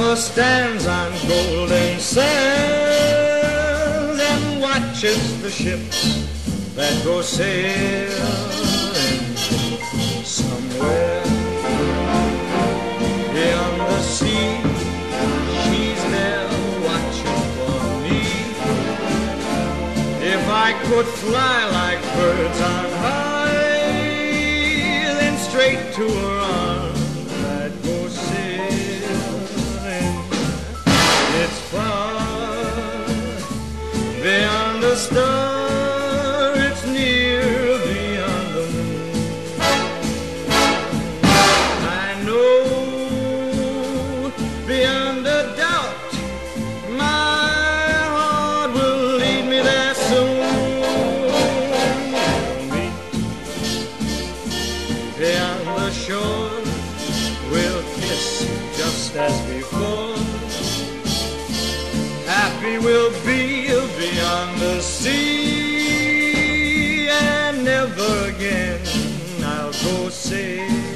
or stands on golden sands and watches the ships that go sailing somewhere beyond the sea. She's there watching for me. If I could fly like birds on high, then straight to her arms I'd go sailing. It's far beyond the star, it's near beyond the moon. I know beyond a doubt my heart will lead me there soon. We'll meet beyond the shore, we'll kiss just as before. Happy we'll be beyond the sea, and never again I'll go sailing.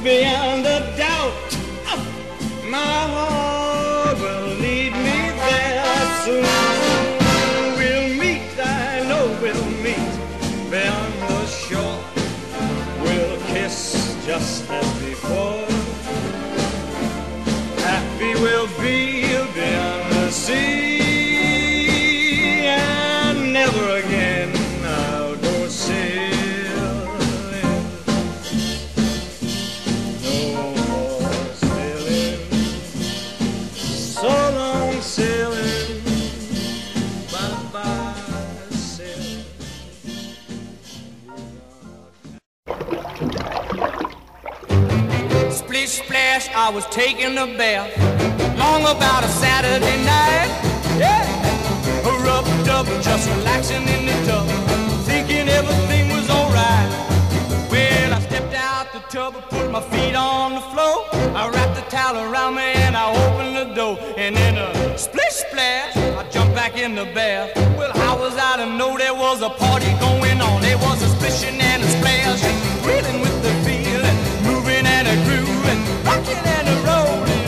Beyond a doubt, my heart will lead me there soon. We'll meet, I know we'll meet beyond the shore. We'll kiss just as before. Happy we'll be beyond the sea, and never again I'll go sailing. So long sailing, bye-bye sailing. Splish splash, I was taking a bath, long about a Saturday night. Yeah, rubbed up, just relaxing in the tub, thinking everything was alright. Well, I stepped out the tub, put my feet on the floor, I wrapped the towel around me and I opened the door, and in a splish splash, I jumped back in the bath. Well, how was I to know there was a party going on? There was a splishing and a splash, reeling with the feeling, moving and a grooving, rocking and a rolling.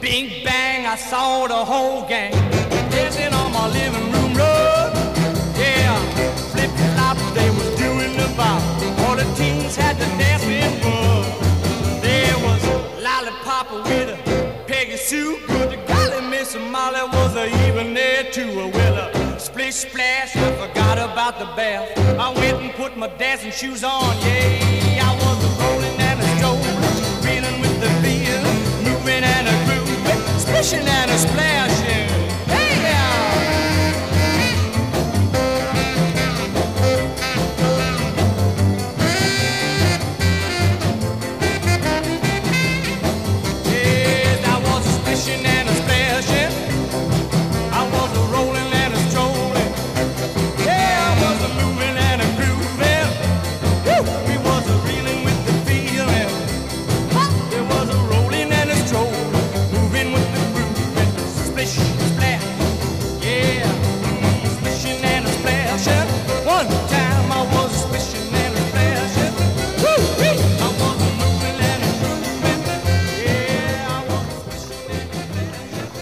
Bing bang, I saw the whole gang dancing on my living room rug. Yeah, flip flop, they was doing the bop. All the teens had the dancing bug. There was Lollipop with a Peggy Sue, but the golly Miss Molly was even there too. Well, a splish splash, I forgot about the bath. I went and put my dancing shoes on. Yeah, I was a rolling and a strolling, reeling with the feel, moving and a grooving, splishing and a splashing. Hey yes, I was a splishing and a splashing. I was a rolling and a strolling. Yeah, I was a moving and a grooving. Woo! We was a reeling with the feeling. There was a rolling and a strolling, moving with the grooving, splish, splash. Yeah, splishing and a splashing. One time I was a splishing and a splashing. Woo! I was a moving and a grooving. Yeah, I was a splishing and a splashing.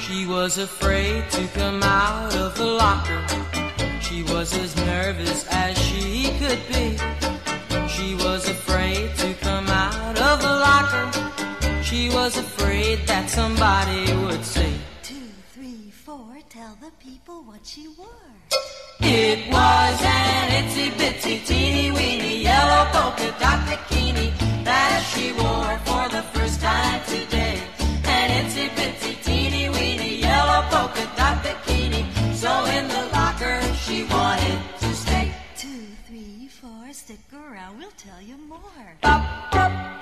She was afraid to come out of the locker. She was as nervous as she could be. She was afraid to come out of the locker. She was afraid that somebody would say 2, 3, 4. tell the people what she wore. It was an itsy-bitsy, teeny-weeny, yellow polka dot bikini that she wore for the first time today. An itsy-bitsy, teeny-weeny, yellow polka dot bikini. So in the locker she wanted to stay. 2, 3, 4, stick around, we'll tell you more. Bop, bop.